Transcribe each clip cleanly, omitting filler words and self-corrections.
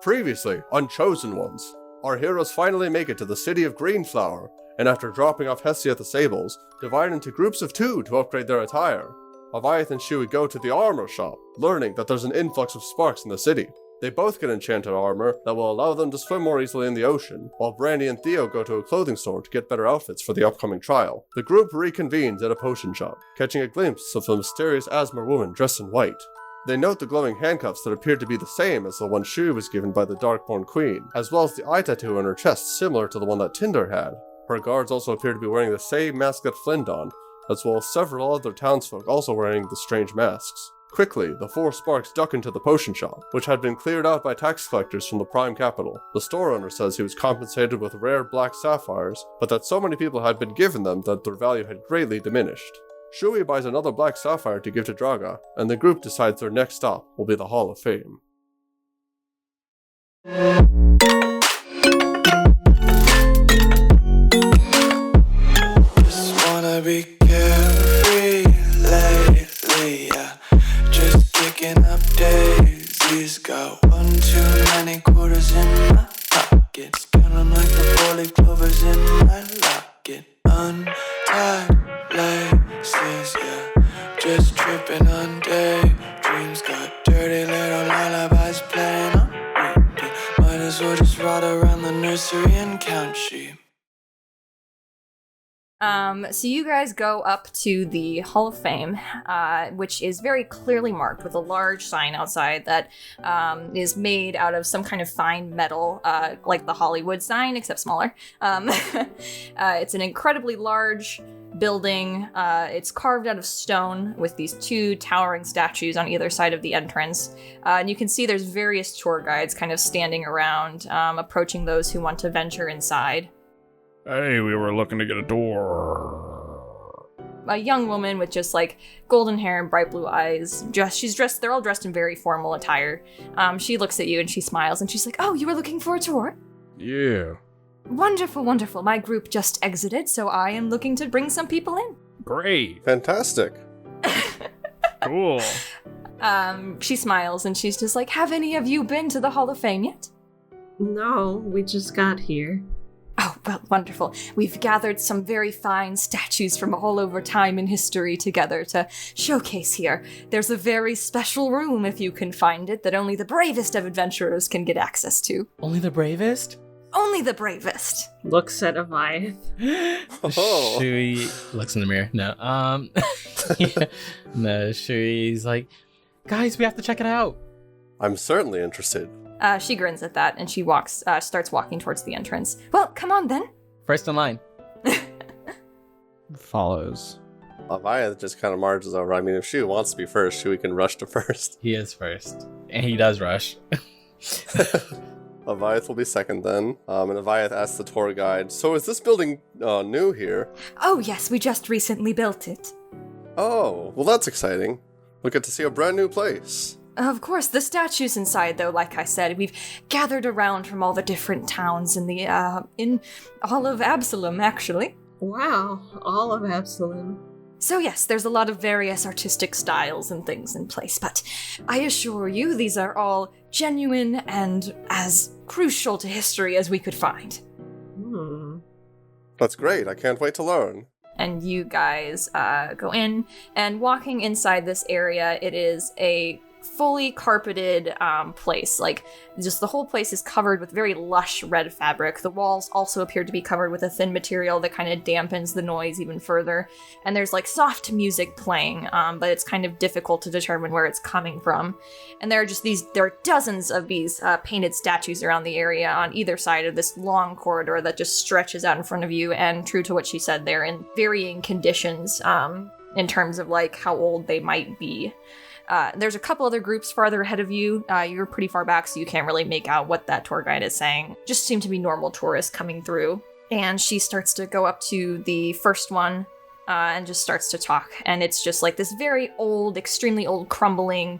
Previously, on Chosen Ones, our heroes finally make it to the city of Greenflower, and after dropping off Hestia at the stables, divide into groups of 2 to upgrade their attire. Aviath and Shui go to the armor shop, learning that there's an influx of sparks in the city. They both get enchanted armor that will allow them to swim more easily in the ocean, while Brandy and Theo go to a clothing store to get better outfits for the upcoming trial. The group reconvenes at a potion shop, catching a glimpse of the mysterious Asmar woman dressed in white. They note the glowing handcuffs that appear to be the same as the one Shui was given by the Darkborn Queen, as well as the eye tattoo on her chest similar to the one that Tinder had. Her guards also appear to be wearing the same mask that Flynn donned, as well as several other townsfolk also wearing the strange masks. Quickly, the 4 sparks duck into the potion shop, which had been cleared out by tax collectors from the Prime Capital. The store owner says he was compensated with rare black sapphires, but that so many people had been given them that their value had greatly diminished. Shui buys another black sapphire to give to Draga, and the group decides their next stop will be the Hall of Fame. Just wanna be carefree lately, yeah. Just kicking up daisies. Got 1 too many quarters in my pockets. Counting like the 4-leaf clovers in my locket. Untied laces, yeah. Just tripping on daydreams. Got dirty little lullabies playing on repeat. Might as well just ride around the nursery and count sheep. So you guys go up to the Hall of Fame, which is very clearly marked with a large sign outside that is made out of some kind of fine metal, like the Hollywood sign, except smaller. It's an incredibly large building. It's carved out of stone with these 2 towering statues on either side of the entrance. And you can see there's various tour guides kind of standing around, approaching those who want to venture inside. Hey, we were looking to get a door. A young woman with just like golden hair and bright blue eyes. They're all dressed in very formal attire. She looks at you and she smiles and she's like, "Oh, you were looking for a tour?" Yeah. Wonderful, wonderful. My group just exited, so I am looking to bring some people in. Great. Fantastic. Cool. She smiles and she's just like, "Have any of you been to the Hall of Fame yet?" No, we just got here. Oh, well, wonderful. We've gathered some very fine statues from all over time and history together to showcase here. There's a very special room, if you can find it, that only the bravest of adventurers can get access to. Only the bravest? Only the bravest. Looks at Aviath. Oh. Shui looks in the mirror. No, yeah. No, Shui's like, guys, we have to check it out. I'm certainly interested. She grins at that and she starts walking towards the entrance. Well, come on then. First in line. Follows. Aviath just kind of marches over. I mean, if Shui wants to be first, Shui can rush to first. He is first. And he does rush. Aviath will be second then. And Aviath asks the tour guide, "So is this building new here?" Oh yes, we just recently built it. Oh, well that's exciting. We get to see a brand new place. Of course, the statues inside, though, like I said, we've gathered around from all the different towns in the, in all of Absalom, actually. Wow, all of Absalom. So yes, there's a lot of various artistic styles and things in place, but I assure you these are all genuine and as crucial to history as we could find. That's great, I can't wait to learn. And you guys go in, and walking inside this area, it is a fully carpeted place. Like, just the whole place is covered with very lush red fabric. The walls also appear to be covered with a thin material that kind of dampens the noise even further. And there's like soft music playing, but it's kind of difficult to determine where it's coming from. And there are dozens of these painted statues around the area on either side of this long corridor that just stretches out in front of you. And true to what she said, they're in varying conditions in terms of like how old they might be. There's a couple other groups farther ahead of you. You're pretty far back, so you can't really make out what that tour guide is saying. Just seem to be normal tourists coming through. And she starts to go up to the first one and just starts to talk. And it's just like this very old, extremely old, crumbling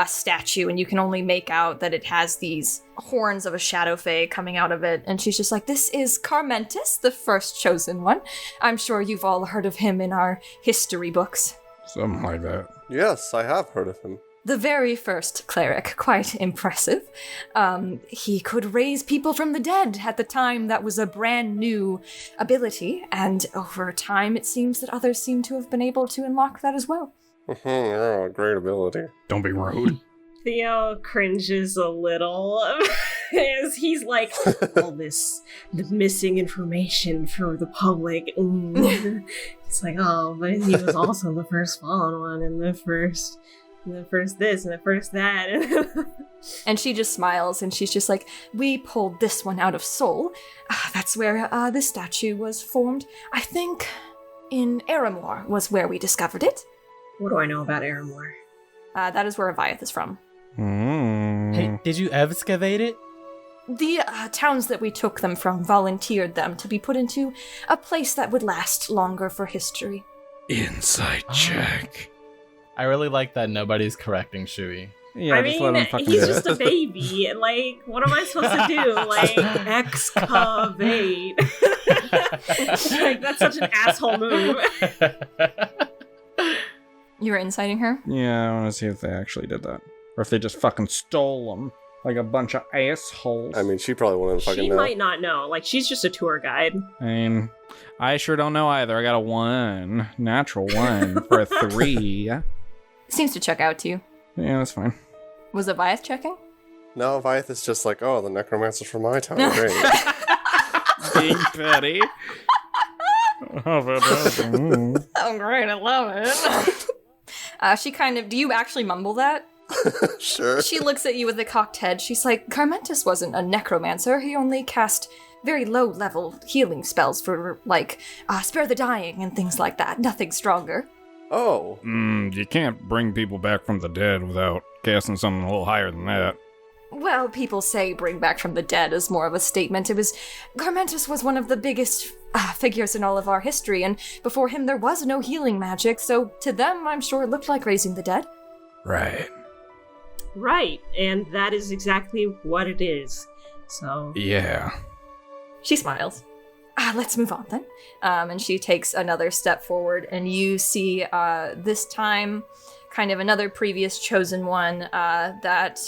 statue. And you can only make out that it has these horns of a shadow fae coming out of it. And she's just like, "This is Carmentis, the first chosen one. I'm sure you've all heard of him in our history books." Something like that. Yes, I have heard of him. The very first cleric, quite impressive. He could raise people from the dead. At the time, that was a brand new ability, and over time, it seems that others seem to have been able to unlock that as well. Oh, great ability. Don't be rude. Theo cringes a little as he's like, all this the missing information for the public. It's like, oh, but he was also the first fallen one and the first this and the first that. And she just smiles and she's just like, we pulled this one out of Seoul. That's where this statue was formed. I think in Aramor was where we discovered it. What do I know about Aramor? That is where Aviath is from. Hey, did you excavate it? The towns that we took them from volunteered them to be put into a place that would last longer for history. Insight check. I really like that nobody's correcting Shui. Yeah, I just mean, let him fucking he's do just it. a baby. Like, what am I supposed to do? Like, excavate. Like, that's such an asshole move. You were inciting her? Yeah, I want to see if they actually did that. Or if they just fucking stole them. Like a bunch of assholes. I mean, she probably wouldn't fucking She know. might not know. Like, she's just a tour guide. I mean, I sure don't know either. I got a 1. Natural 1 for a 3. Seems to check out to you. Yeah, that's fine. Was Aviath checking? No, Viath is just like, oh, the necromancer's from my town. Great. Being petty. Oh, great, I love it. She kind of, do you actually mumble that? Sure. She looks at you with a cocked head. She's like, Carmentus wasn't a necromancer. He only cast very low-level healing spells for, like, spare the dying and things like that. Nothing stronger. Oh. You can't bring people back from the dead without casting something a little higher than that. Well, people say bring back from the dead is more of a statement. Carmentus was one of the biggest figures in all of our history, and before him there was no healing magic, so to them, I'm sure it looked like raising the dead. Right. Right, and that is exactly what it is. So, Yeah. She smiles. Let's move on then. And she takes another step forward, and you see this time kind of another previous chosen one that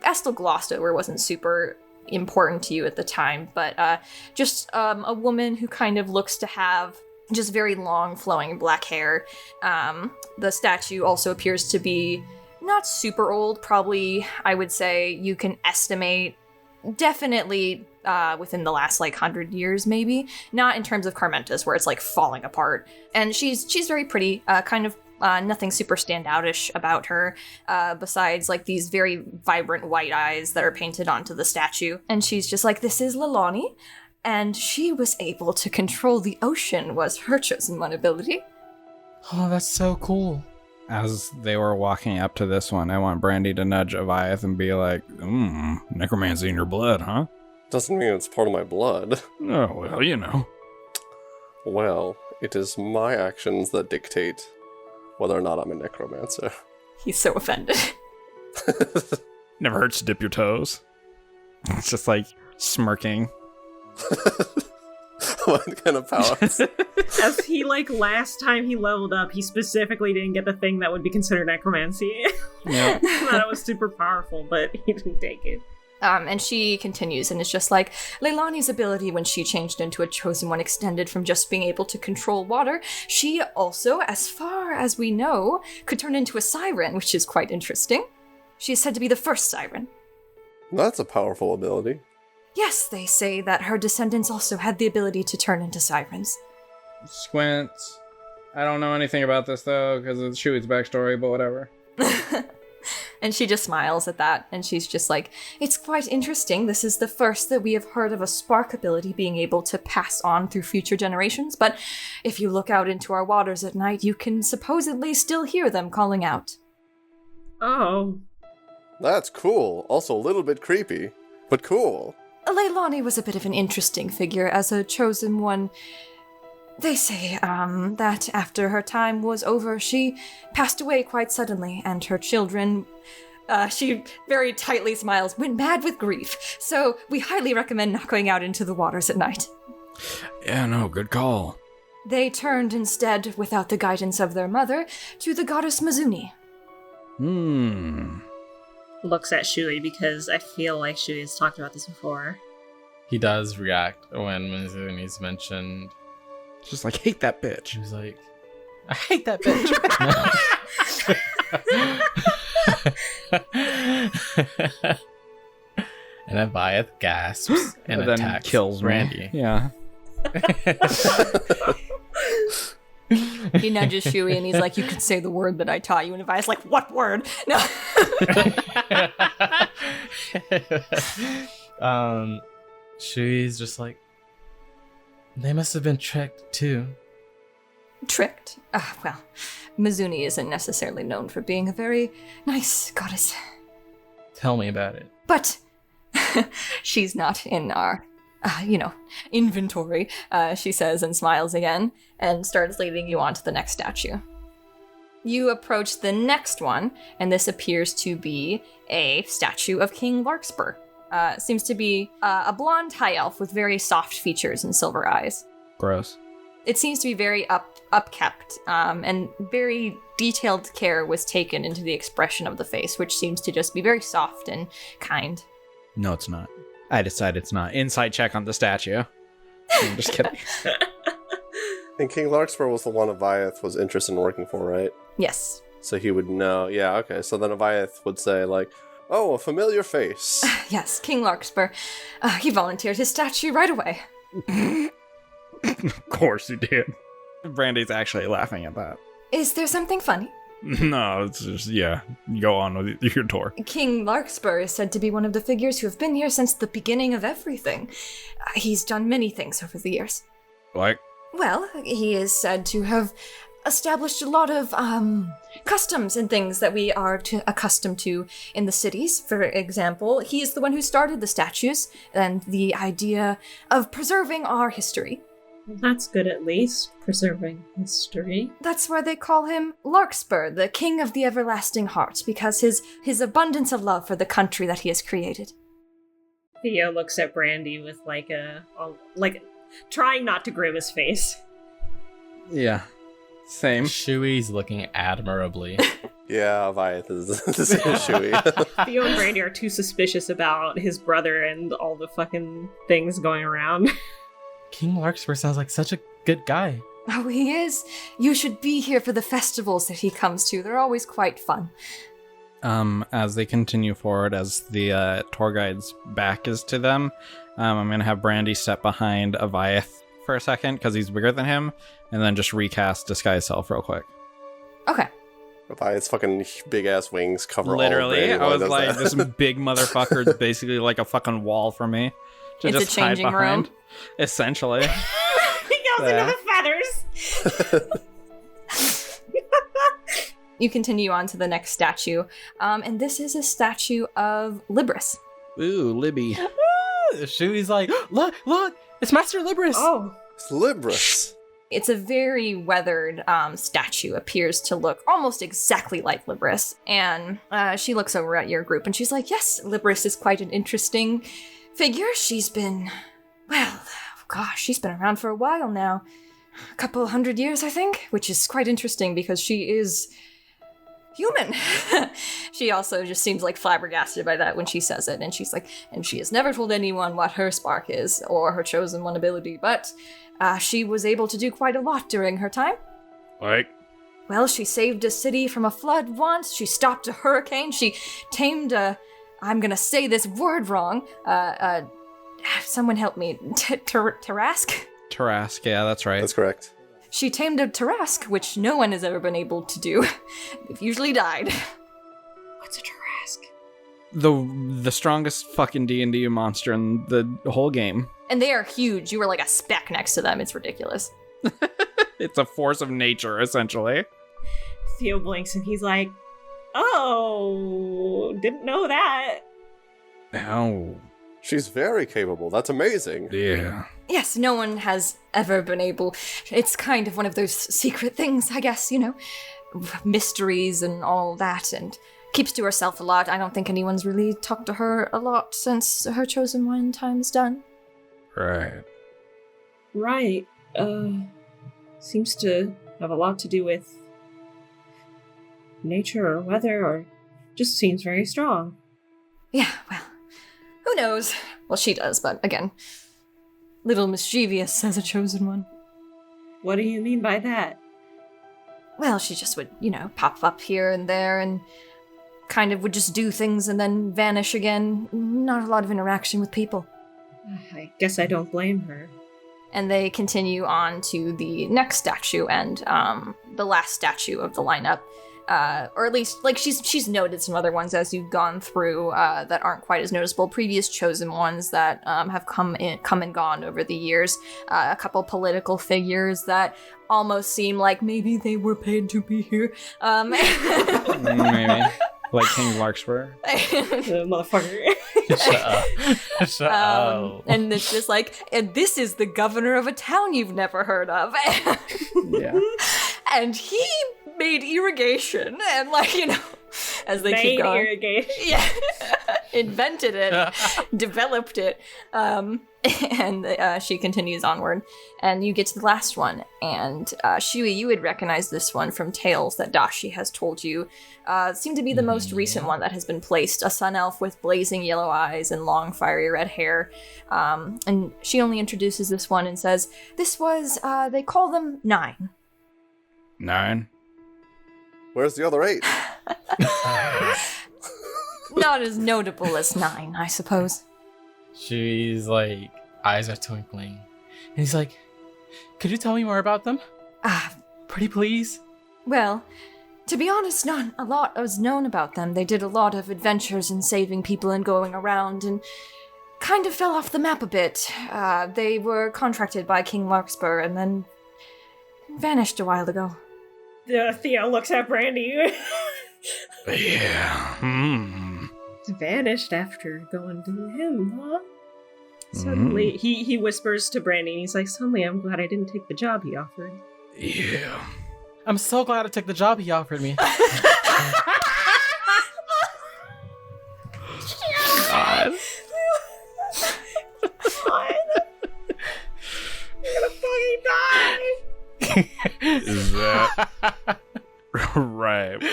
Estel glossed over, wasn't super important to you at the time, but just a woman who kind of looks to have just very long flowing black hair. The statue also appears to be not super old, probably I would say you can estimate definitely within the last like 100 years maybe, not in terms of Carmentus where it's like falling apart. And she's very pretty, kind of nothing super standoutish about her, besides like these very vibrant white eyes that are painted onto the statue. And she's just like, this is Lelani, and she was able to control the ocean was her chosen one ability. Oh, that's so cool. As they were walking up to this one, I want Brandy to nudge Aviath and be like, Necromancy in your blood, huh? Doesn't mean it's part of my blood. Oh, well, you know. Well, it is my actions that dictate whether or not I'm a necromancer. He's so offended. Never hurts to dip your toes. it's just like smirking. What kind of powers? as he, like, last time he leveled up, he specifically didn't get the thing that would be considered necromancy. Yeah. Thought it was super powerful, but he didn't take it. And she continues, and it's just like, Leilani's ability when she changed into a chosen one extended from just being able to control water. She also, as far as we know, could turn into a siren, which is quite interesting. She is said to be the first siren. That's a powerful ability. Yes, they say that her descendants also had the ability to turn into sirens. Squints. I don't know anything about this, though, because of Shui's backstory, but whatever. And she just smiles at that, and she's just like, it's quite interesting. This is the first that we have heard of a spark ability being able to pass on through future generations, but if you look out into our waters at night, you can supposedly still hear them calling out. Oh. That's cool. Also a little bit creepy, but cool. Leilani was a bit of an interesting figure as a chosen one. They say, that after her time was over, she passed away quite suddenly, and her children, she very tightly smiles, went mad with grief. So we highly recommend not going out into the waters at night. Yeah, no, good call. They turned instead, without the guidance of their mother, to the goddess Mizuni. Looks at Shui because I feel like Shui has talked about this before. He does react when he's mentioned. Just like, hate that bitch. He's like, I hate that bitch. And Aviath gasps and then attacks kills Randy. me. Yeah. He nudges Shui and he's like, you could say the word that I taught you. And Aviath's like, what word? No. Shui's just like, they must have been tricked too. Tricked? Well, Mizuni isn't necessarily known for being a very nice goddess. Tell me about it. But she's not in our, inventory, she says and smiles again and starts leading you on to the next statue. You approach the next one, and this appears to be a statue of King Larkspur. Seems to be a blonde high elf with very soft features and silver eyes. Gross. It seems to be very upkept, and very detailed care was taken into the expression of the face, which seems to just be very soft and kind. No, it's not. I decide it's not. Insight check on the statue. I'm just kidding. And King Larkspur was the one Aviath was interested in working for, right? Yes. So he would know. Yeah, okay. So then Aviath would say, like, oh, a familiar face. Yes, King Larkspur. He volunteered his statue right away. Of course he did. Brandy's actually laughing at that. Is there something funny? No, it's just, yeah. Go on with your tour. King Larkspur is said to be one of the figures who have been here since the beginning of everything. He's done many things over the years. Like? Well, he is said to have established a lot of customs and things that we are accustomed to in the cities. For example, he is the one who started the statues and the idea of preserving our history. That's good, at least, preserving history. That's why they call him Larkspur, the King of the Everlasting Heart, because his abundance of love for the country that he has created. Theo looks at Brandy with trying not to grim his face. Yeah. Same. Shui's looking admirably. Yeah, Aviath is the same as Shui. Theo and Brandy are too suspicious about his brother and all the fucking things going around. King Larkspur sounds like such a good guy. Oh, he is. You should be here for the festivals that he comes to. They're always quite fun. As they continue forward, as the tour guide's back is to them, I'm going to have Brandy step behind Aviath for a second, because he's bigger than him, and then just recast Disguise Self real quick. Okay. Aviath's fucking big-ass wings cover Literally, all of Brandy I while was he like, does this big motherfucker is basically like a fucking wall for me. To It's just a changing hide behind. room. Essentially. He goes into the feathers! You continue on to the next statue, and this is a statue of Libris. Ooh, Libby. Shui's like, look, it's Master Libris. Oh. It's Libris. It's a very weathered statue, appears to look almost exactly like Libris. And she looks over at your group and she's like, yes, Libris is quite an interesting figure. She's been, she's been around for a while now. A couple 100 years, I think, which is quite interesting because she is human. She also just seems like flabbergasted by that when she says it. And she's like, and she has never told anyone what her spark is or her chosen one ability, but she was able to do quite a lot during her time. Like? Well, she saved a city from a flood once. She stopped a hurricane. She tamed I'm gonna say this word wrong. Someone help me. Tarask? Tarask, yeah, that's right. That's correct. She tamed a Tarask, which no one has ever been able to do. They've usually died. What's a Tarask? The strongest fucking D&D monster in the whole game. And they are huge. You were like a speck next to them. It's ridiculous. It's a force of nature, essentially. Theo blinks and he's like, oh, didn't know that. Oh. She's very capable. That's amazing. Yeah. Yes, no one has ever been able. It's kind of one of those secret things, I guess, mysteries and all that, and keeps to herself a lot. I don't think anyone's really talked to her a lot since her chosen one time's done. Right. Right. Seems to have a lot to do with nature or weather, or just seems very strong. Yeah, well, who knows? Well, she does, but again, little mischievous as a chosen one. What do you mean by that? Well, she just would, pop up here and there and kind of would just do things and then vanish again. Not a lot of interaction with people. I guess I don't blame her. And they continue on to the next statue and the last statue of the lineup. Or at least, like, she's noted some other ones as you've gone through that aren't quite as noticeable. Previous chosen ones that have come and gone over the years. A couple political figures that almost seem like maybe they were paid to be here. Maybe. Like King Larkspur. The motherfucker. Shut up. And it's just like, and this is the governor of a town you've never heard of. Yeah. And he made irrigation and as they keep going. Irrigation. Yeah. Invented it, developed it. And she continues onward. And you get to the last one. And Shui, you would recognize this one from tales that Dashi has told you. Seemed to be the most recent one that has been placed. A sun elf with blazing yellow eyes and long fiery red hair. And she only introduces this one and says, this was, they call them 9. 9? Where's the other 8? Not as notable as 9, I suppose. She's like, eyes are twinkling. And he's like, could you tell me more about them? Pretty please? Well, to be honest, not a lot was known about them. They did a lot of adventures and saving people and going around and kind of fell off the map a bit. They were contracted by King Larkspur and then vanished a while ago. Theo looks at Brandy. Yeah. Vanished after going to him, huh? Suddenly, he whispers to Brandy, and he's like, suddenly I'm glad I didn't take the job he offered. Yeah. I'm so glad I took the job he offered me. God. You're gonna fucking die! Is that right?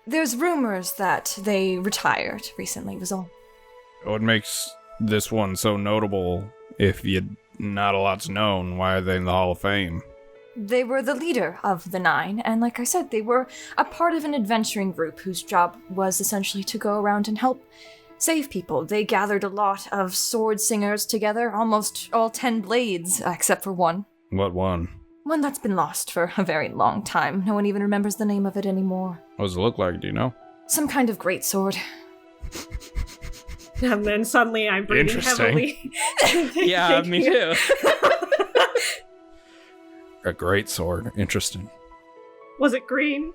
There's rumors that they retired recently, was all. What makes this one so notable if not a lot's known? Why are they in the Hall of Fame? They were the leader of the 9, and like I said, they were a part of an adventuring group whose job was essentially to go around and help save people. They gathered a lot of sword singers together, almost all 10 blades, except for one. What one? One that's been lost for a very long time. No one even remembers the name of it anymore. What does it look like? Do you know? Some kind of great sword. And then suddenly I'm breathing Interesting. heavily. Yeah, me too. A great sword. Interesting. Was it green?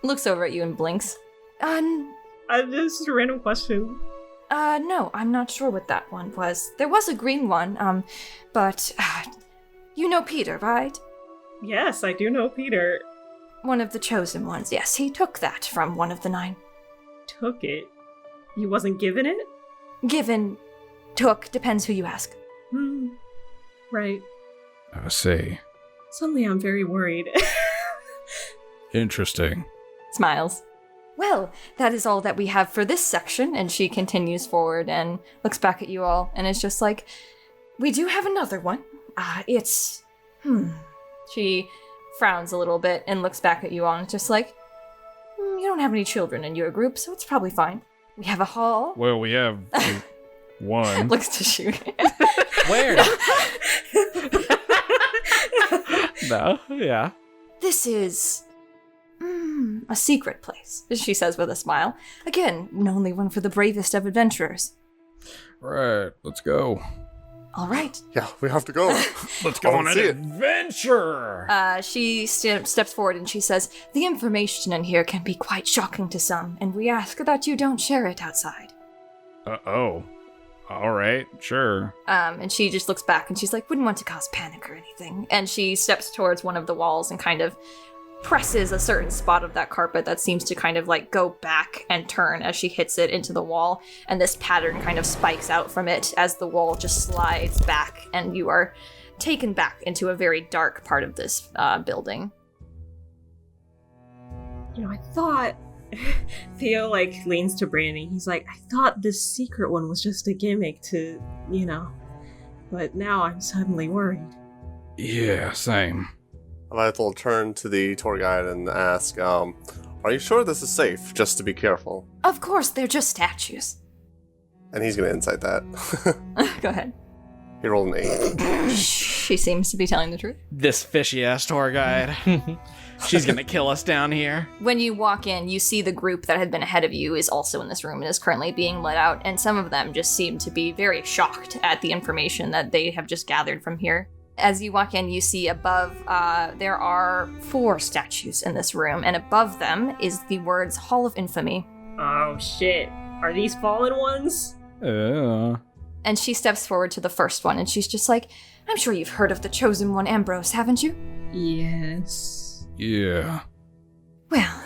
Looks over at you and blinks. Just a random question. No, I'm not sure what that one was. There was a green one, but you know Peter, right? Yes, I do know Peter. One of the chosen ones, yes. He took that from one of the 9. Took it? He wasn't given it? Given, took, depends who you ask. Right. I see. Suddenly I'm very worried. Interesting. Smiles. Well, that is all that we have for this section, and she continues forward and looks back at you all, and is just like, we do have another one. It's... She frowns a little bit and looks back at you all, and is just like, you don't have any children in your group, so it's probably fine. We have a hall. Well, we have one. Looks to shoot. Where? No, yeah. This is... a secret place, she says with a smile. Again, only one for the bravest of adventurers. Right, let's go. All right. Yeah, we have to go. Let's go on Let's an see it. adventure. She steps forward and she says, the information in here can be quite shocking to some, and we ask that you don't share it outside. Oh. All right, sure. And she just looks back and she's like, wouldn't want to cause panic or anything. And she steps towards one of the walls and kind of presses a certain spot of that carpet that seems to kind of like go back and turn as she hits it into the wall, and this pattern kind of spikes out from it as the wall just slides back, and you are taken back into a very dark part of this building. I thought Theo leans to Brandy. He's like, I thought this secret one was just a gimmick to, but now I'm suddenly worried. Yeah, same. Alith will turn to the tour guide and ask, are you sure this is safe, just to be careful? Of course, they're just statues. And he's going to insight that. Go ahead. He rolled an 8. She seems to be telling the truth. This fishy-ass tour guide. She's gonna kill us down here. When you walk in, you see the group that had been ahead of you is also in this room and is currently being let out, and some of them just seem to be very shocked at the information that they have just gathered from here. As you walk in, you see above, there are 4 statues in this room, and above them is the words Hall of Infamy. Oh shit. Are these fallen ones? And she steps forward to the first one, and she's just like, I'm sure you've heard of the Chosen One, Ambrose, haven't you? Yes. Yeah. Well,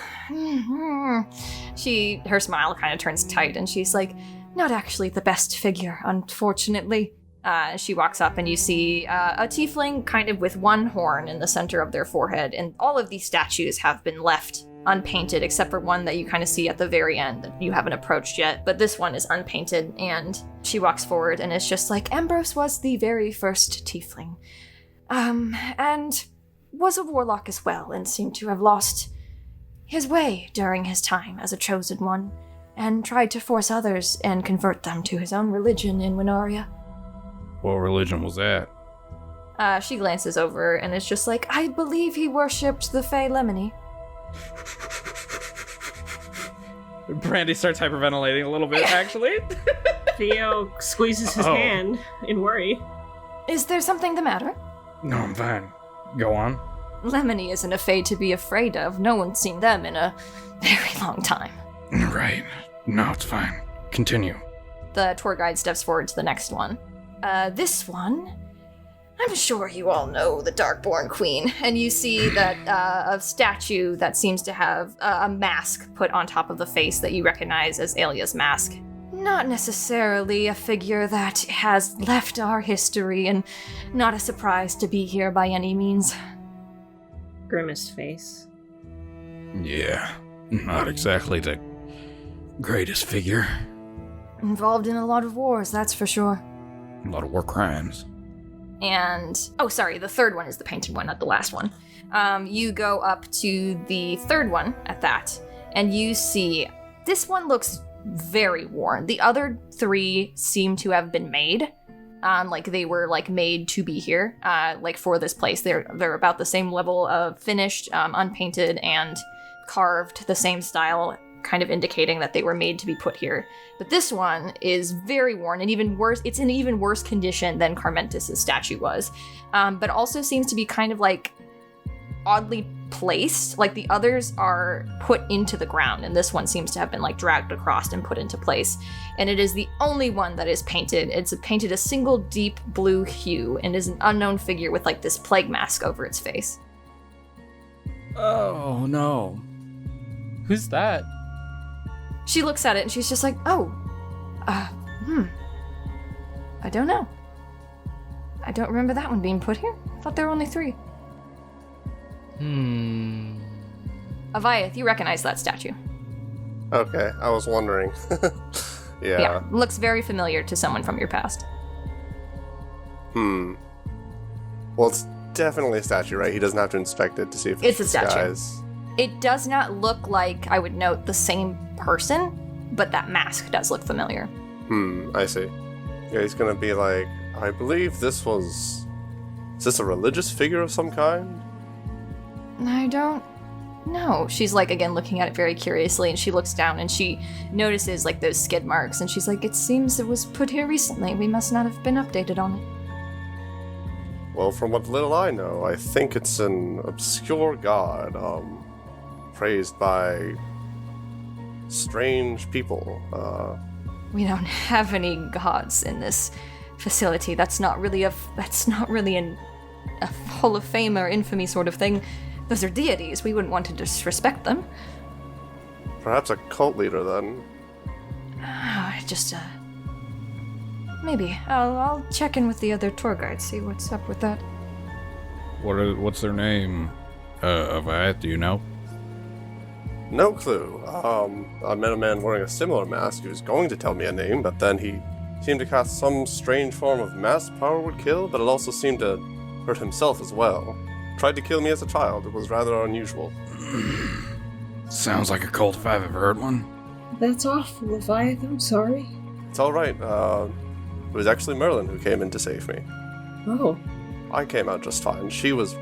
her smile kind of turns tight, and she's like, not actually the best figure, unfortunately. She walks up, and you see a tiefling kind of with one horn in the center of their forehead, and all of these statues have been left unpainted, except for one that you kind of see at the very end that you haven't approached yet, but this one is unpainted, and she walks forward, and it's just like, Ambrose was the very first tiefling, and was a warlock as well, and seemed to have lost his way during his time as a chosen one, and tried to force others and convert them to his own religion in Winaria. What religion was that? She glances over, and it's just like, I believe he worshipped the Fey Lemony. Brandy starts hyperventilating a little bit, actually. Theo squeezes his hand in worry. Is there something the matter? No, I'm fine. Go on. Lemony isn't a Fey to be afraid of. No one's seen them in a very long time. Right. No, it's fine. Continue. The tour guide steps forward to the next one. This one, I'm sure you all know the Darkborn Queen, and you see that a statue that seems to have a mask put on top of the face that you recognize as Alia's mask. Not necessarily a figure that has left our history, and not a surprise to be here by any means. Grimaced face. Yeah. Not exactly the greatest figure. Involved in a lot of wars, that's for sure. A lot of war crimes. And, the third one is the painted one, not the last one. You go up to the third one at that, and you see this one looks very worn. The other 3 seem to have been made. They were made to be here, for this place. They're about the same level of finished, unpainted, and carved, the same style, kind of indicating that they were made to be put here. But this one is very worn, and even worse, it's in even worse condition than Carmentis' statue was. But also seems to be kind of oddly placed. The others are put into the ground, and this one seems to have been dragged across and put into place. And it is the only one that is painted. It's painted a single deep blue hue, and is an unknown figure with this plague mask over its face. Oh, no. Who's that? She looks at it and she's just like, I don't know. I don't remember that one being put here. I thought there were only 3. Aviath, you recognize that statue. Okay, I was wondering. Yeah. Looks very familiar to someone from your past. Well, it's definitely a statue, right? He doesn't have to inspect it to see if It's a statue. disguised. It does not look like, I would note, the same person, but that mask does look familiar. I see. Yeah, he's gonna be like, I believe this was... Is this a religious figure of some kind? I don't know. She's again looking at it very curiously, and she looks down and she notices those skid marks, and she's like, it seems it was put here recently. We must not have been updated on it. Well, from what little I know, I think it's an obscure god, praised by strange people. We don't have any gods in this facility. That's not really a Hall of Fame or infamy sort of thing. Those are deities. We wouldn't want to disrespect them. Perhaps a cult leader, then. Maybe. I'll check in with the other tour guides, see what's up with that. What's their name? Aviath, do you know? No clue. I met a man wearing a similar mask who was going to tell me a name, but then he seemed to cast some strange form of mass power would kill, but it also seemed to hurt himself as well. Tried to kill me as a child. It was rather unusual. Sounds like a cult if I've ever heard one. That's awful, Leviathan. I'm sorry. It's alright. It was actually Merlin who came in to save me. Oh. I came out just fine. She was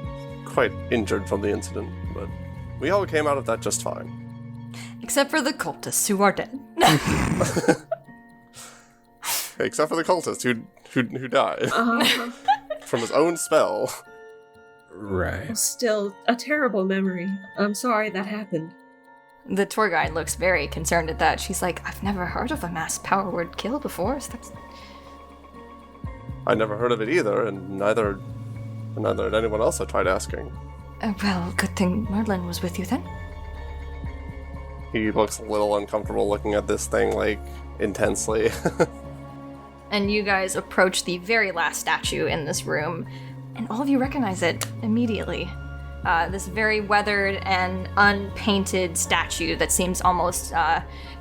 quite injured from the incident, but we all came out of that just fine. Except for the cultists who are dead. Except for the cultist who died from his own spell. Right. Still, a terrible memory. I'm sorry that happened. The tour guide looks very concerned at that. She's like, I've never heard of a mass power word kill before. So that's... I never heard of it either, and neither had anyone else I tried asking. Well, good thing Merlin was with you then. He looks a little uncomfortable looking at this thing, like, intensely. And you guys approach the very last statue in this room, and all of you recognize it immediately. This very weathered and unpainted statue that seems almost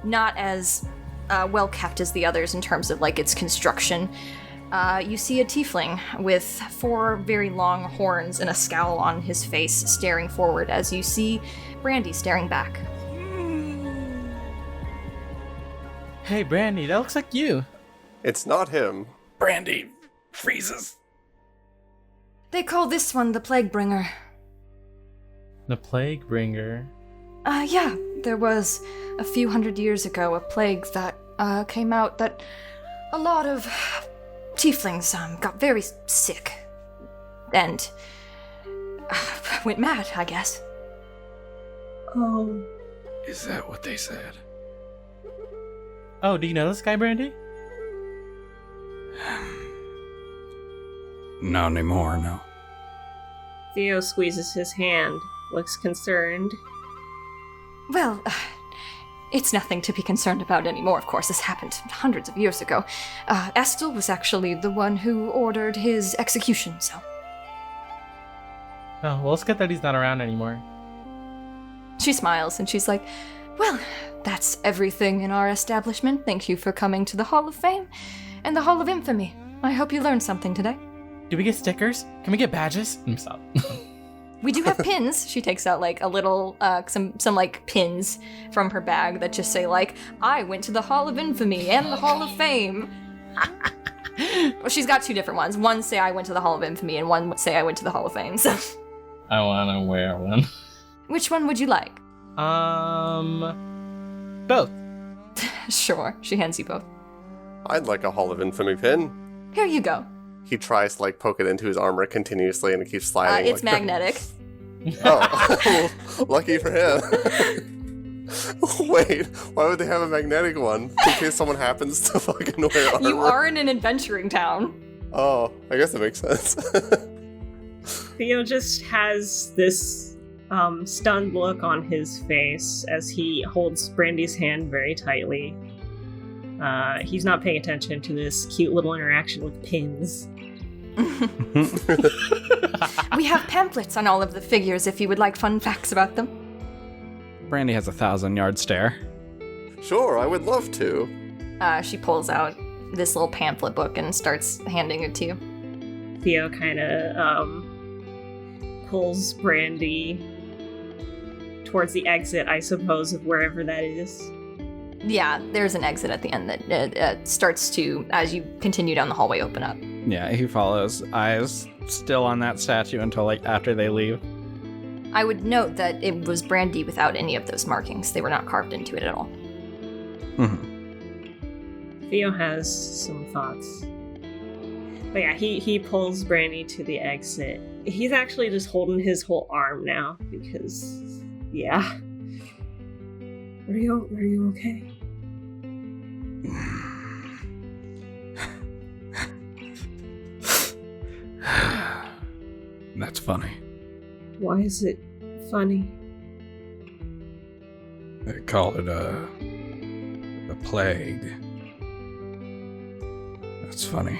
not as well kept as the others in terms of like its construction. You see a tiefling with 4 very long horns and a scowl on his face staring forward as you see Brandy staring back. Hey, Brandy, that looks like you. It's not him. Brandy freezes. They call this one the Plague Bringer. The Plague Bringer. Yeah, there was a few hundred years ago a plague that came out that a lot of tieflings got very sick and went mad, I guess. Oh. Is that what they said? Oh, do you know this guy, Brandy? Not anymore, no. Theo squeezes his hand, looks concerned. Well, it's nothing to be concerned about anymore, of course. This happened hundreds of years ago. Estel was actually the one who ordered his execution, so... Oh, well, it's good that he's not around anymore. She smiles and she's like, well, that's everything in our establishment. Thank you for coming to the Hall of Fame and the Hall of Infamy. I hope you learned something today. Do we get stickers? Can we get badges? Stop. We do have pins. She takes out like a little, some like pins from her bag that just say like, I went to the Hall of Infamy and the Hall of Fame. Well, she's got 2 different ones. One say I went to the Hall of Infamy and one say I went to the Hall of Fame. So, I wanna wear one. which one would you like? Both. Sure. She hands you both. I'd like a Hall of Infamy pin. Here you go. He tries to like poke it into his armor continuously and it keeps sliding. It's magnetic. Oh, lucky for him. Wait, why would they have a magnetic one? In case someone happens to fucking wear armor. You are in an adventuring town. Oh, I guess that makes sense. Theo just has this stunned look on his face as he holds Brandy's hand very tightly. He's not paying attention to this cute little interaction with pins. We have pamphlets on all of the figures if you would like fun facts about them. Brandy has a 1,000-yard stare. Sure, I would love to. She pulls out this little pamphlet book and starts handing it to you. Theo kind of pulls Brandy towards the exit, I suppose, of wherever that is. Yeah, there's an exit at the end that starts to, as you continue down the hallway, open up. Yeah, he follows, eyes still on that statue until like after they leave. I would note that it was Brandy without any of those markings. They were not carved into it at all. Mm-hmm. Theo has some thoughts. But yeah, he pulls Brandy to the exit. He's actually just holding his whole arm now because, yeah. Are you okay? That's funny. Why is it funny? They call it a plague. That's funny.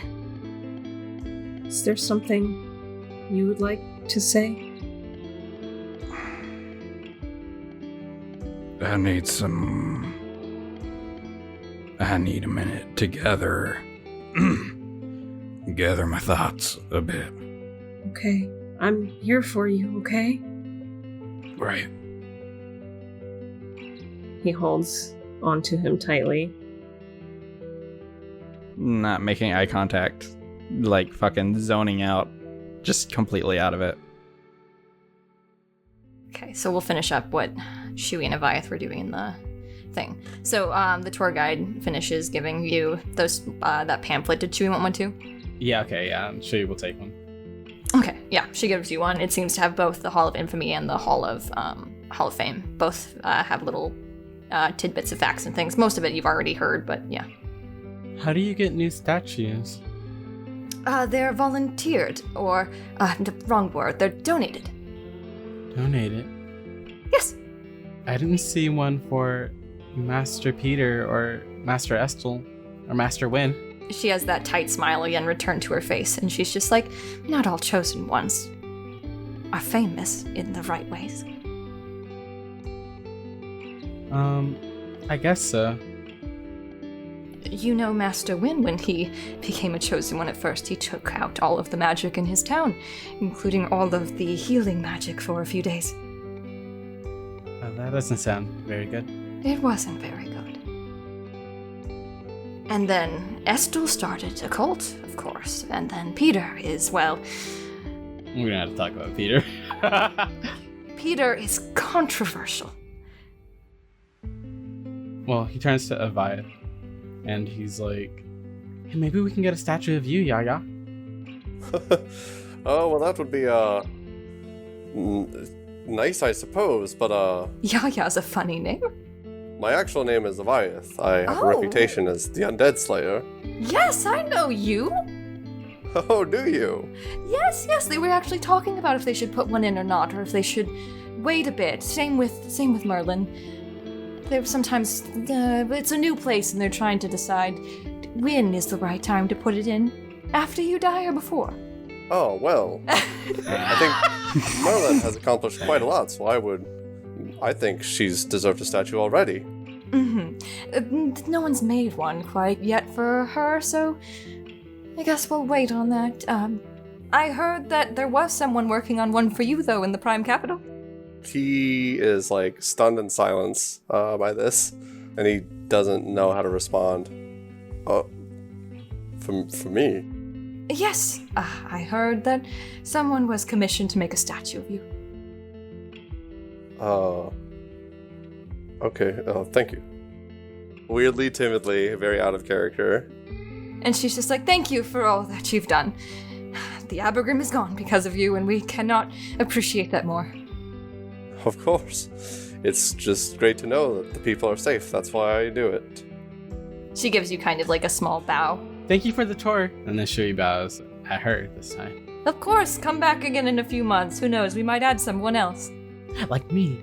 Is there something you would like to say? I need a minute to gather my thoughts a bit. Okay, I'm here for you, okay? Right. He holds onto him tightly. Not making eye contact, like fucking zoning out, just completely out of it. Okay, so we'll finish up what Shui and Aviath were doing in the thing. So the tour guide finishes giving you those that pamphlet. Did Shui want one too? Yeah, okay, yeah. I'm sure you will take one. Okay, yeah, she gives you one. It seems to have both the Hall of Infamy and the Hall of Fame. Both have little tidbits of facts and things. Most of it you've already heard, but yeah. How do you get new statues? They're volunteered, or the wrong word. They're donated. Donated? Yes. I didn't see one for Master Peter or Master Estel or Master Wynn. She has that tight smile again returned to her face, and she's just like, not all chosen ones are famous in the right ways. I guess so. You know Master Wynn, when he became a chosen one at first, he took out all of the magic in his town, including all of the healing magic for a few days. That doesn't sound very good. It wasn't very good. And then Estel started a cult, of course, and then Peter is, well... We're gonna have to talk about Peter. Peter is controversial. Well, he turns to Aviath, and he's like, hey, maybe we can get a statue of you, Yaya. Oh, well, that would be, nice, I suppose, but, Yaya's a funny name. my actual name is Aviath. I have a Oh. reputation as the Undead Slayer. Yes, I know you. Oh, do you? Yes, they were actually talking about if they should put one in or not, or if they should wait a bit. Same with Merlin. They're sometimes, it's a new place and they're trying to decide when is the right time to put it in. After you die or before? Oh, well. I think Merlin has accomplished quite a lot, so I think she's deserved a statue already. Mm-hmm. No one's made one quite yet for her, so I guess we'll wait on that. I heard that there was someone working on one for you, though, in the Prime Capital. He is, like, stunned in silence by this, and he doesn't know how to respond. For me? Yes, I heard that someone was commissioned to make a statue of you. Okay, thank you. Weirdly, timidly, very out of character. And she's just like, thank you for all that you've done. The Abergrim is gone because of you, and we cannot appreciate that more. Of course. It's just great to know that the people are safe. That's why I do it. She gives you kind of like a small bow. Thank you for the tour. And then Shui bows at her this time. Of course, come back again in a few months. Who knows, we might add someone else. Like me.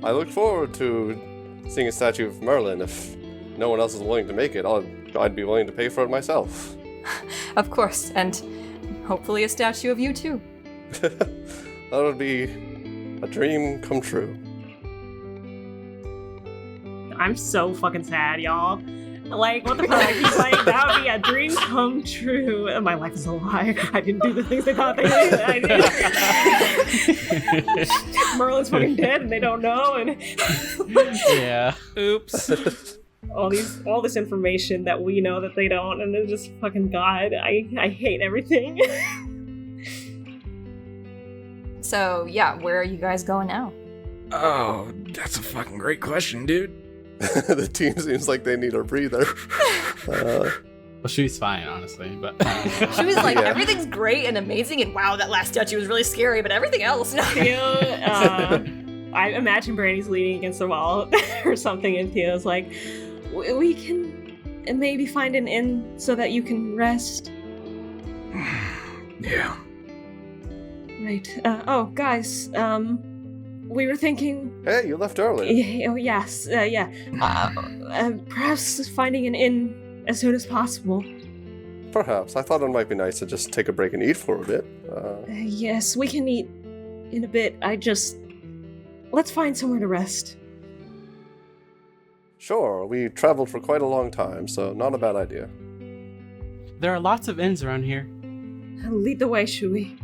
I look forward to seeing a statue of Merlin. If no one else is willing to make it, I'd be willing to pay for it myself. Of course, and hopefully a statue of you too. That would be a dream come true. I'm so fucking sad, y'all. Like, what the fuck? He's like, that would be a dream come true. And my life is a lie. I didn't do the things they thought I did. Merlin's fucking dead and they don't know. And Yeah. Oops. all this information that we know that they don't, and it's just fucking God. I hate everything. So, yeah, where are you guys going now? Oh, that's a fucking great question, dude. The team seems like they need a breather. Well, Shui's fine, honestly, but She was like, Yeah. everything's great and amazing, and wow, that last statue was really scary, but everything else, no. I imagine Brandy's leaning against the wall or something, and Theo's like, we can maybe find an inn so that you can rest. Yeah. Right. Guys, we were thinking... Hey, you left early. Yes, yeah. Perhaps finding an inn as soon as possible. Perhaps. I thought it might be nice to just take a break and eat for a bit. Yes, we can eat in a bit. let's find somewhere to rest. Sure, we traveled for quite a long time, so not a bad idea. There are lots of inns around here. Lead the way, Shui.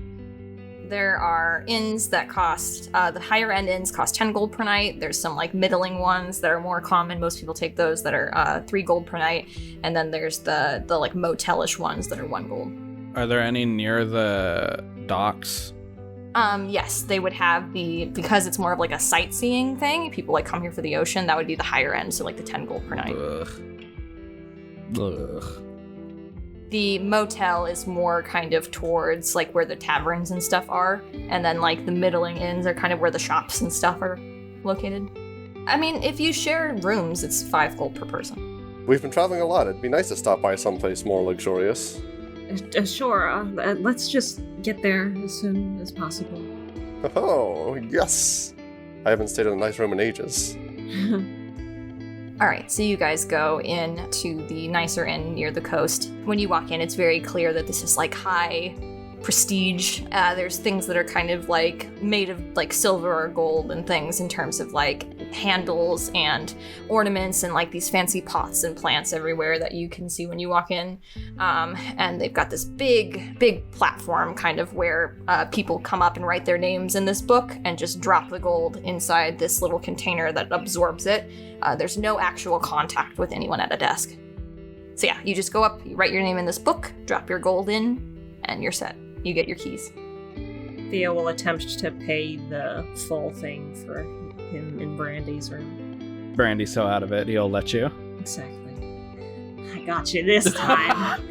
There are inns that cost, the higher end inns cost 10 gold per night. There's some like middling ones that are more common. Most people take those that are 3 gold per night. And then there's the like motelish ones that are 1 gold. Are there any near the docks? Yes, they would have because it's more of like a sightseeing thing. People like come here for the ocean. That would be the higher end, so like the 10 gold per night. Ugh. The motel is more kind of towards like where the taverns and stuff are, and then like the middling inns are kind of where the shops and stuff are located. I mean, if you share rooms, it's 5 gold per person. We've been traveling a lot. It'd be nice to stop by someplace more luxurious. Sure, let's just get there as soon as possible. Oh, yes! I haven't stayed in a nice room in ages. All right, so you guys go in to the nicer inn near the coast. When you walk in, it's very clear that this is like high prestige. There's things that are kind of like made of like silver or gold and things in terms of like handles and ornaments and like these fancy pots and plants everywhere that you can see when you walk in. And they've got this big platform kind of where people come up and write their names in this book and just drop the gold inside this little container that absorbs it. There's no actual contact with anyone at a desk. So yeah, you just go up, you write your name in this book, drop your gold in, and you're set. You get your keys. Theo will attempt to pay the full thing for him in Brandy's room. Brandy's so out of it, he'll let you. Exactly. I got you this time.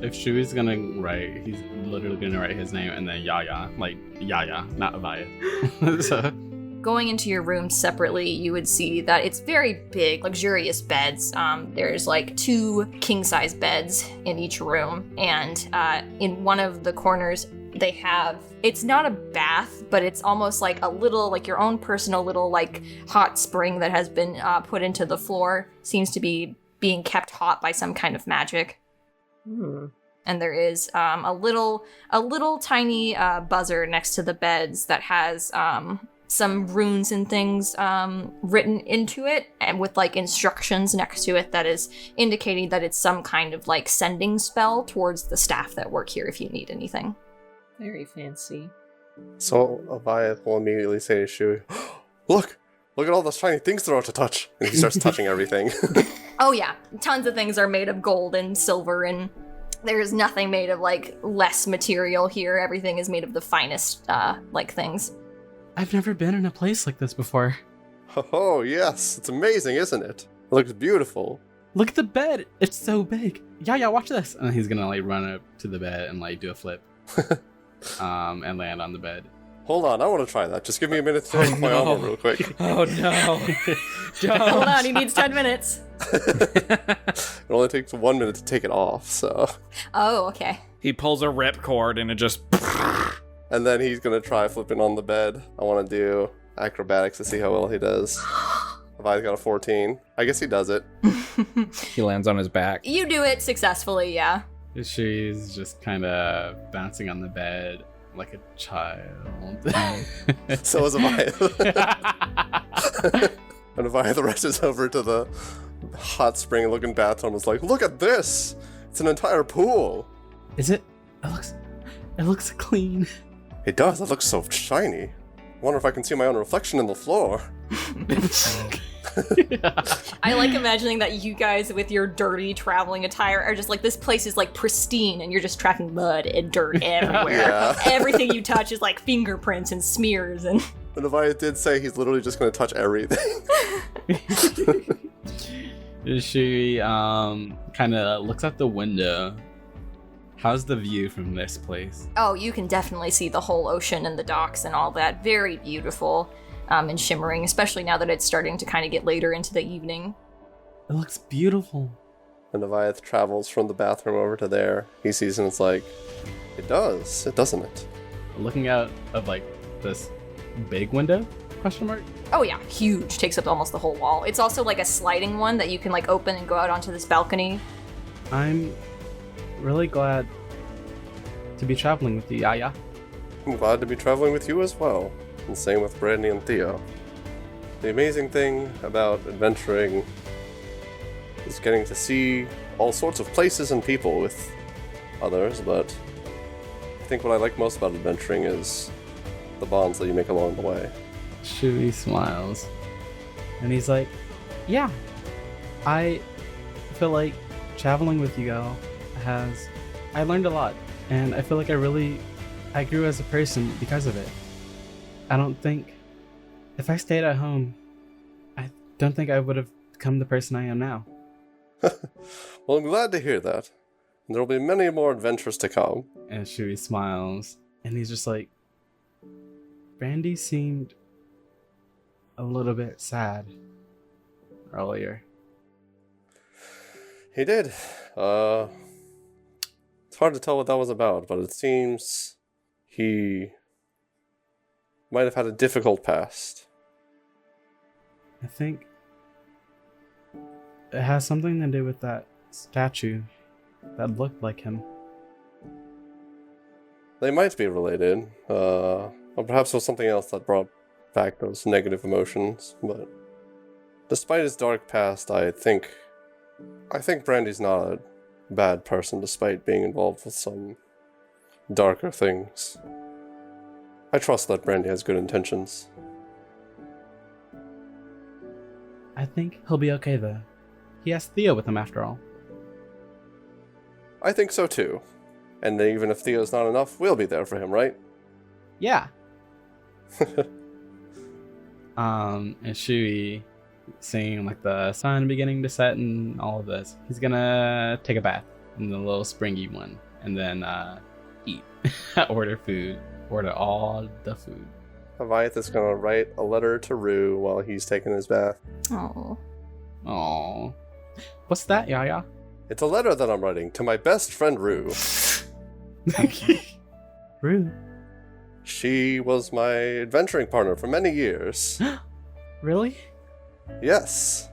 If Shui's gonna write, he's literally gonna write his name and then Yaya, like Yaya, not Avaya. So. Going into your room separately, you would see that it's very big, luxurious beds. There's like 2 king-size beds in each room, and in one of the corners, they have, it's not a bath, but it's almost like a little, like your own personal little like hot spring that has been put into the floor. Seems to be being kept hot by some kind of magic. And there is a little tiny buzzer next to the beds that has some runes and things written into it, and with like instructions next to it that is indicating that it's some kind of like sending spell towards the staff that work here if you need anything. Very fancy. So Avaya will immediately say to Shui, Look at all those shiny things they're out to touch. And he starts touching everything. Oh yeah, tons of things are made of gold and silver, and there's nothing made of like less material here. Everything is made of the finest like things. I've never been in a place like this before. Oh, yes. It's amazing, isn't it? It looks beautiful. Look at the bed. It's so big. Yeah, watch this. And he's gonna like run up to the bed and like do a flip. And land on the bed. Hold on, I want to try that. Just give me a minute to take my armor real quick. Oh no. Hold on, he needs 10 minutes. It only takes 1 minute to take it off, so. Oh, okay. He pulls a ripcord and it just... And then he's gonna try flipping on the bed. I want to do acrobatics to see how well he does. Avaya's got a 14. I guess he does it. He lands on his back. You do it successfully, yeah. She's just kind of bouncing on the bed like a child. So is Avaya. And Avaya rushes over to the hot spring-looking bathtub and is like, "Look at this! It's an entire pool." Is it? It looks clean. It does. It looks so shiny. Wonder if I can see my own reflection in the floor. I like imagining that you guys with your dirty traveling attire are just like, this place is like pristine and you're just tracking mud and dirt everywhere. Yeah. Everything you touch is like fingerprints and smears and... But Avaya did say he's literally just going to touch everything. She kind of looks out the window. How's the view from this place? Oh, you can definitely see the whole ocean and the docks and all that. Very beautiful and shimmering, especially now that it's starting to kind of get later into the evening. It looks beautiful. And Avaya travels from the bathroom over to there. He sees and it's like, it does, doesn't it? Looking out of like this big window? Question mark? Oh yeah, huge. Takes up almost the whole wall. It's also like a sliding one that you can like open and go out onto this balcony. I'm really glad to be traveling with you, Yaya. I'm glad to be traveling with you as well. and same with Brandy and Theo. The amazing thing about adventuring is getting to see all sorts of places and people with others, but I think what I like most about adventuring is the bonds that you make along the way. Shui smiles. And he's like, yeah, I feel like traveling with you all I learned a lot, and I feel like I grew as a person because of it. I don't think, if I stayed at home, I don't think I would have become the person I am now. Well, I'm glad to hear that. And there will be many more adventures to come. And Shui smiles, and he's just like, Brandy seemed a little bit sad earlier. He did. It's hard to tell what that was about, but it seems he might have had a difficult past. I think it has something to do with that statue that looked like him. They might be related, or perhaps it was something else that brought back those negative emotions, but despite his dark past, I think Brandy's not a bad person despite being involved with some darker things. I trust that Brandy has good intentions. I think he'll be okay though. He has Theo with him after all. I think so too. And even if Theo's not enough, we'll be there for him, right? Yeah. And Shui, seeing like the sun beginning to set and all of this, he's gonna take a bath in the little springy one, and then eat. Order all the food. Aviath is gonna write a letter to Rue while he's taking his bath. Oh. Aww. What's that, Yaya? It's a letter that I'm writing to my best friend Rue. Rue. She was my adventuring partner for many years. Really? Yes.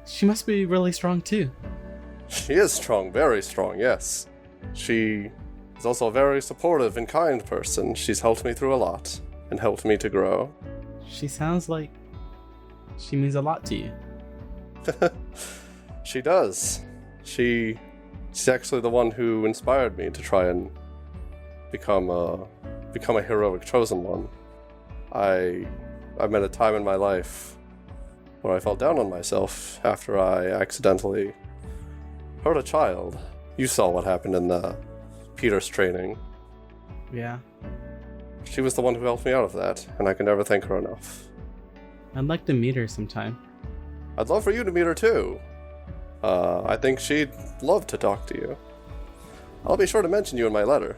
She must be really strong too. She is strong, very strong, yes. She is also a very supportive and kind person. She's helped me through a lot and helped me to grow. She sounds like she means a lot to you. She does. She's actually the one who inspired me to try and become a heroic chosen one. I met a time in my life where I felt down on myself after I accidentally hurt a child. You saw what happened in the Peter's training. Yeah. She was the one who helped me out of that, and I can never thank her enough. I'd like to meet her sometime. I'd love for you to meet her too. I think she'd love to talk to you. I'll be sure to mention you in my letter.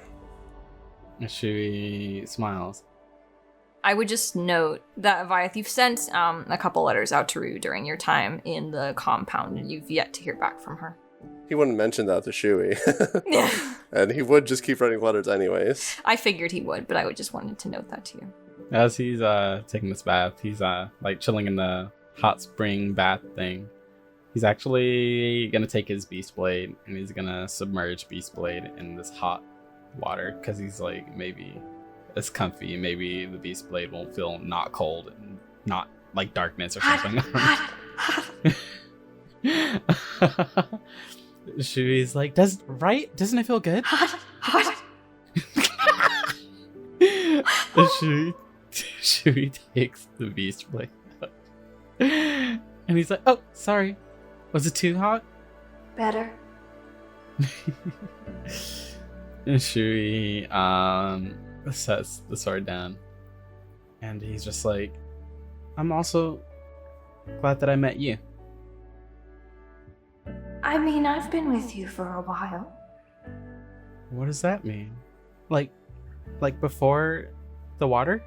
She smiles. I would just note that, Aviath, you've sent a couple letters out to Rue during your time in the compound, and you've yet to hear back from her. He wouldn't mention that to Shui. And he would just keep writing letters anyways. I figured he would, but I would just wanted to note that to you. As he's taking this bath, he's like chilling in the hot spring bath thing. He's actually gonna take his Beast Blade and he's gonna submerge Beast Blade in this hot water because he's like, maybe it's comfy, maybe the Beast Blade won't feel not cold and not like darkness or something. Shui's like, doesn't it feel good? Shui takes the Beast Blade out. And he's like, oh, sorry. Was it too hot? Better. And Shui sets the sword down. And he's just like, I'm also glad that I met you. I mean, I've been with you for a while. What does that mean? Like before the water?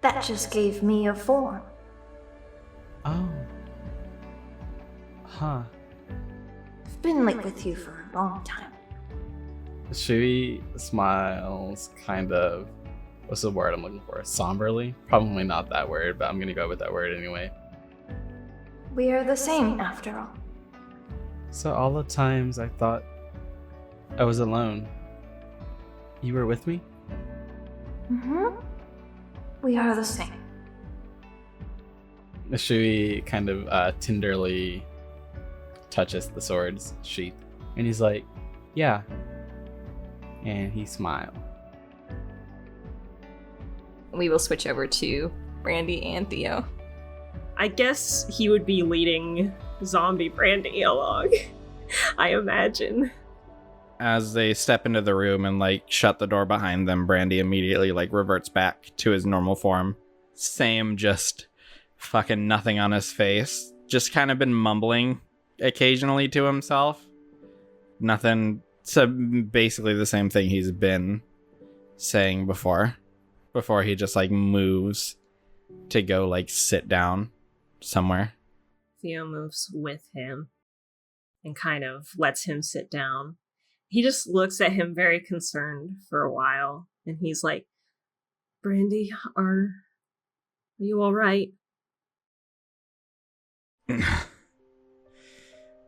That just gave me a form. Oh. Huh. I've been with you for a long time. Shui smiles kind of, what's the word I'm looking for? Somberly? Probably not that word, but I'm gonna go with that word anyway. We are the same after all. So all the times I thought I was alone, you were with me? Mm-hmm. We are the same. Shui kind of tenderly touches the sword's sheath, and he's like, yeah. And he smiles. We will switch over to Brandy and Theo. I guess he would be leading zombie Brandy along. I imagine. As they step into the room and like shut the door behind them, Brandy immediately like reverts back to his normal form. Same, just fucking nothing on his face. Just kind of been mumbling occasionally to himself. Nothing. So basically the same thing he's been saying before he just like moves to go like sit down somewhere. Theo moves with him and kind of lets him sit down. He just looks at him very concerned for a while, and he's like, Brandy, are you all right?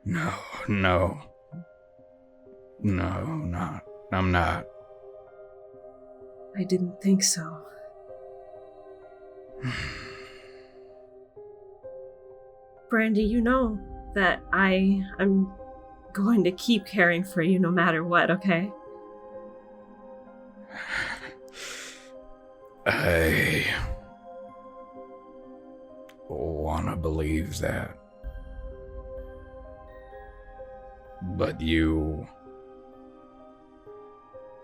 No, not. I'm not. I didn't think so. Brandy, you know that I'm going to keep caring for you no matter what, okay? I wanna believe that. But you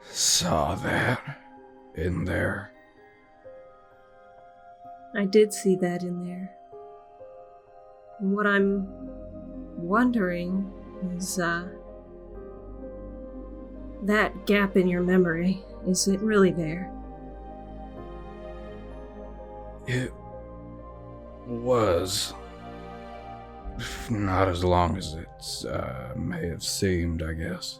saw that in there. I did see that in there. And what I'm wondering is, that gap in your memory, is it really there? It was. Not as long as it may have seemed, I guess.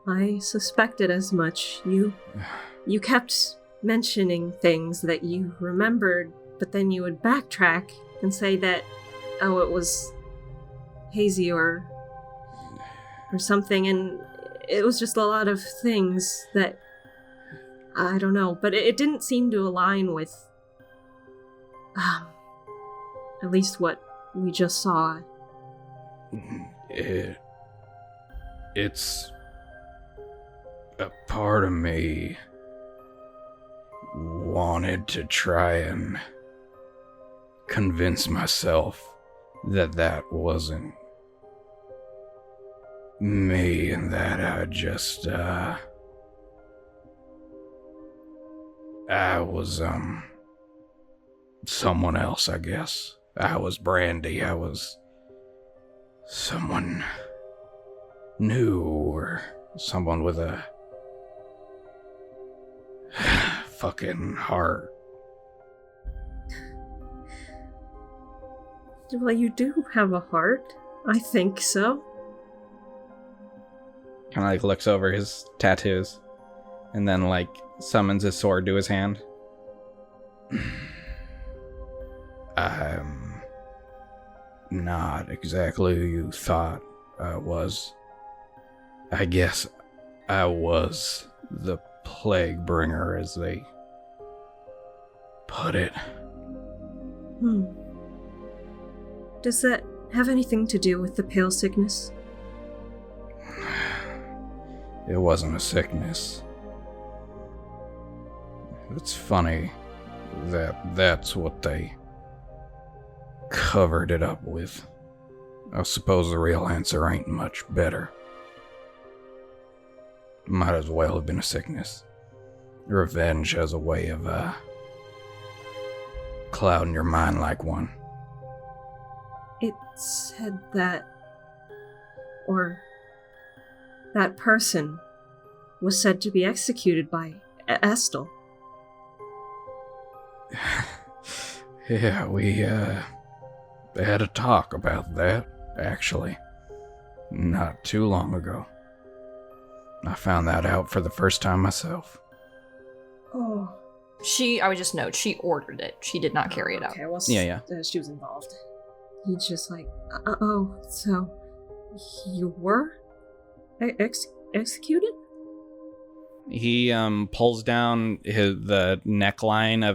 I suspected as much. You kept mentioning things that you remembered, but then you would backtrack and say that, oh, it was hazy or something, and it was just a lot of things that, I don't know, but it didn't seem to align with, at least what we just saw. It's a part of me wanted to try and convince myself that that wasn't me and that I just, I was, someone else, I guess. I was Brandy. I was someone new or someone with a fucking heart. Well, you do have a heart. I think so. Kind of like looks over his tattoos and then like summons his sword to his hand. I'm not exactly who you thought I was. I guess I was the plague bringer, as they put it. Does that have anything to do with the pale sickness? It wasn't a sickness. It's funny that that's what they covered it up with. I suppose the real answer ain't much better. Might as well have been a sickness. Revenge has a way of, clouding your mind like one. It said that... or... that person was said to be executed by Estel. Yeah, we, had a talk about that, actually. Not too long ago. I found that out for the first time myself. Oh. I would just note, she ordered it. She did not carry it out. Okay, well, Yeah. She was involved. He's just like, oh, so you were executed? He pulls down the neckline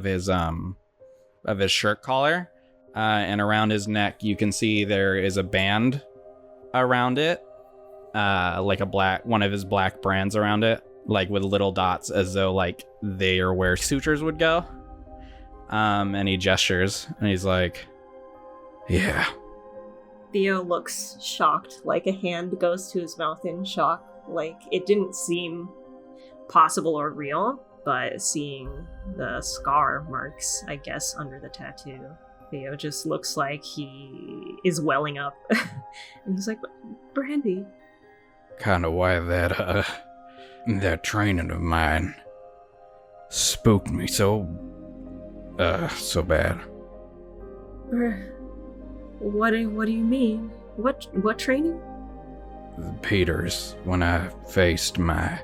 of his shirt collar, and around his neck you can see there is a band around it, like one of his black brands around it, like with little dots as though like they are where sutures would go. And he gestures and he's like, yeah. Theo looks shocked, like a hand goes to his mouth in shock. Like, it didn't seem possible or real, but seeing the scar marks, I guess, under the tattoo, Theo just looks like he is welling up. And he's like, Brandy. Kind of why that training of mine spooked me so bad. What do you mean? What training? The Peters, when I faced my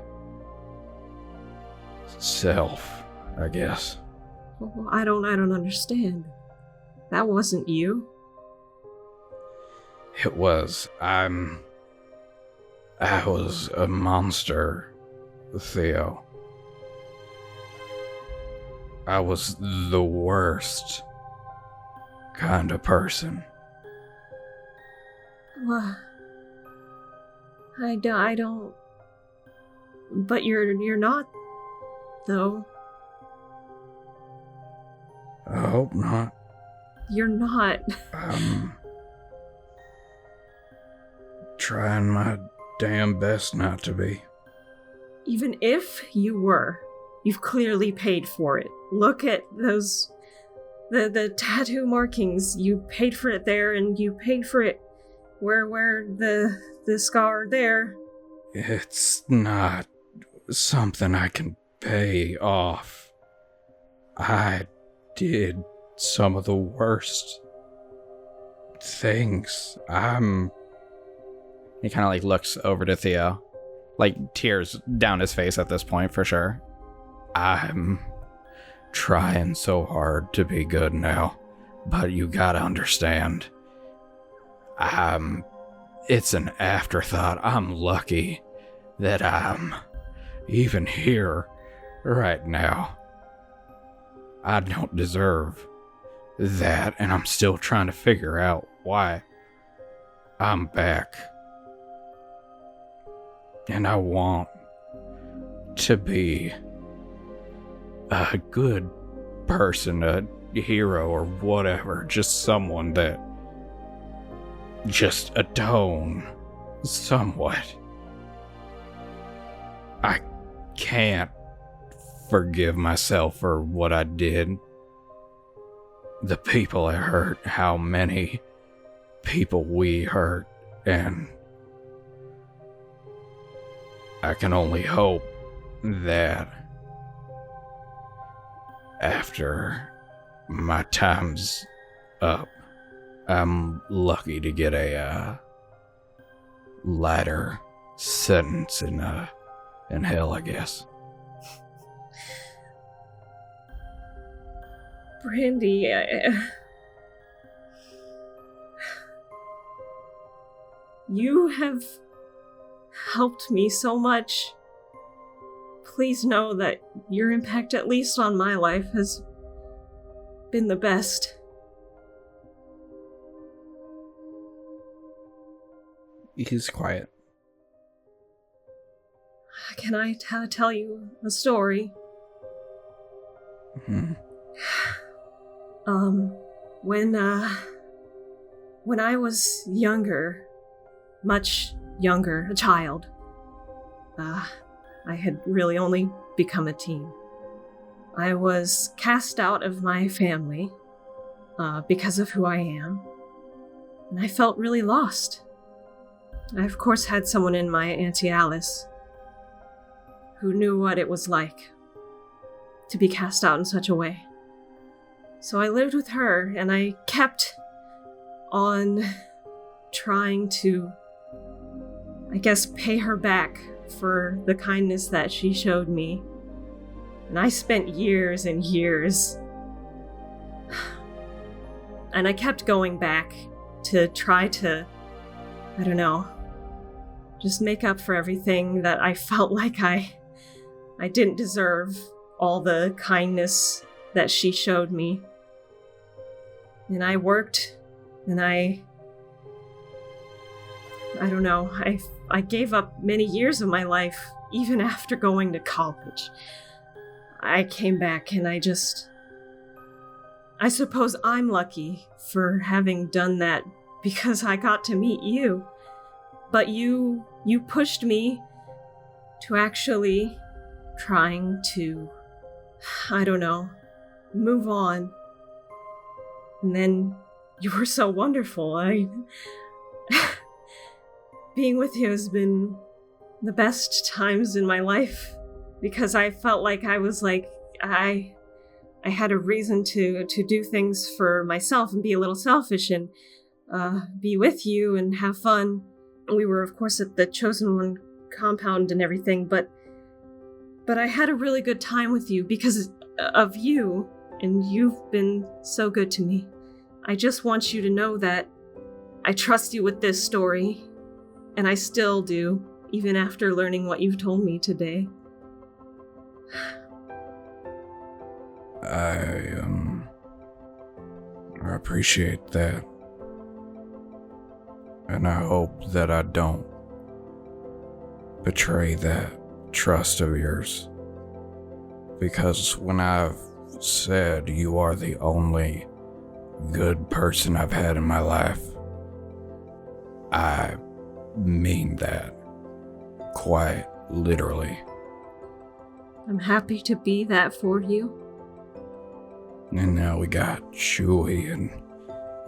self, I guess. Well, I don't understand. That wasn't you. It was. I was a monster, Theo. I was the worst kind of person. Well, I don't. But you're not, though. I hope not. You're not. I'm trying my damn best not to be. Even if you were, you've clearly paid for it. Look at those, the tattoo markings. You paid for it there, and you paid for it where the scar there. It's not something I can pay off. I did some of the worst things. He kind of like looks over to Theo, like tears down his face at this point for sure. I'm trying so hard to be good now, but you gotta understand. It's an afterthought. I'm lucky that I'm even here right now. I don't deserve that, and I'm still trying to figure out why I'm back. And I want to be a good person, a hero or whatever, just someone that just atone somewhat. I can't forgive myself for what I did. The people I hurt, how many people we hurt, and I can only hope that after my time's up, I'm lucky to get a lighter sentence in hell, I guess. Brandy, you have helped me so much. Please know that your impact, at least on my life, has been the best. He's quiet. Can I tell you a story? Mm-hmm. When I was younger, much younger, a child, I had really only become a teen. I was cast out of my family because of who I am, and I felt really lost. I, of course, had someone in my Auntie Alice who knew what it was like to be cast out in such a way. So I lived with her, and I kept on trying to, I guess, pay her back for the kindness that she showed me. And I spent years and years. And I kept going back to try to, I don't know, just make up for everything that I felt like I I didn't deserve all the kindness that she showed me. And I worked, and I don't know, I gave up many years of my life, even after going to college. I came back and I suppose I'm lucky for having done that because I got to meet you. But you pushed me to actually trying to, I don't know, move on. And then you were so wonderful. Being with you has been the best times in my life because I felt like I was like, I had a reason to do things for myself and be a little selfish and be with you and have fun. We were, of course, at the Chosen One compound and everything, but I had a really good time with you because of you, and you've been so good to me. I just want you to know that I trust you with this story, and I still do, even after learning what you've told me today. I appreciate that. And I hope that I don't betray that trust of yours. Because when I've said you are the only good person I've had in my life, I mean that quite literally. I'm happy to be that for you. And now we got Chewie and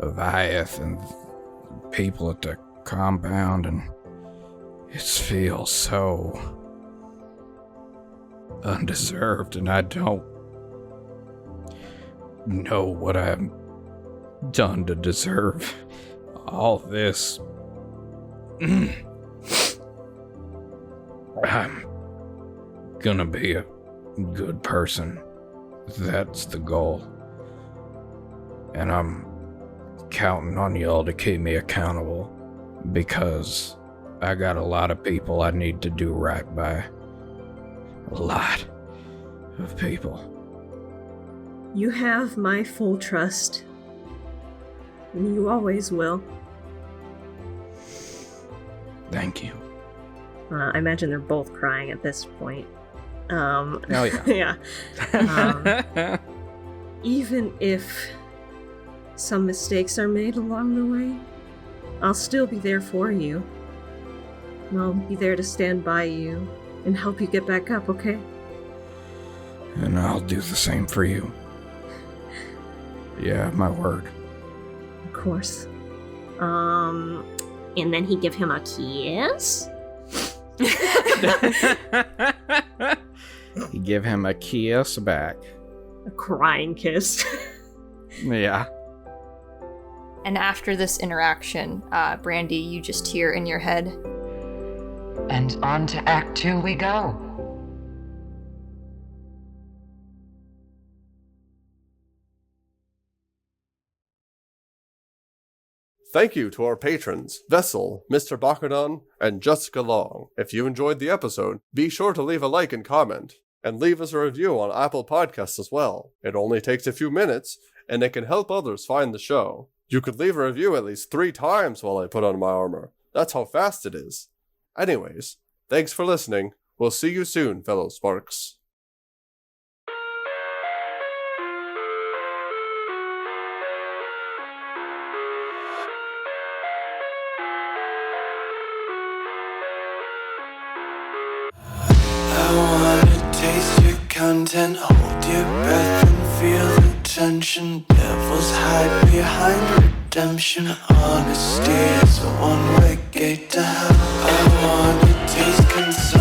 Aviath and people at the compound, and it feels so undeserved, and I don't know what I've done to deserve all this. I'm gonna be a good person. That's the goal. And I'm counting on y'all to keep me accountable, because I got a lot of people I need to do right by. A lot of people. You have my full trust. And you always will. Thank you. I imagine they're both crying at this point. Oh, yeah. Yeah. Even if some mistakes are made along the way, I'll still be there for you. And I'll be there to stand by you and help you get back up, okay? And I'll do the same for you. Yeah, my word. Of course. And then he give him a kiss? You give him a kiss back. A crying kiss. Yeah. And after this interaction, Brandy, you just hear in your head, And on to Act 2 we go. Thank you to our patrons, Vessel, Mr. Bakudan, and Jessica Long. If you enjoyed the episode, be sure to leave a like and comment, and leave us a review on Apple Podcasts as well. It only takes a few minutes, and it can help others find the show. You could leave a review at least 3 times while I put on my armor. That's how fast it is. Anyways, thanks for listening. We'll see you soon, fellow Sparks. I wanna taste your content, hold your breath and feel the tension. Devils hide behind redemption. Honesty is a one-way gate to hell. I wanna taste concern.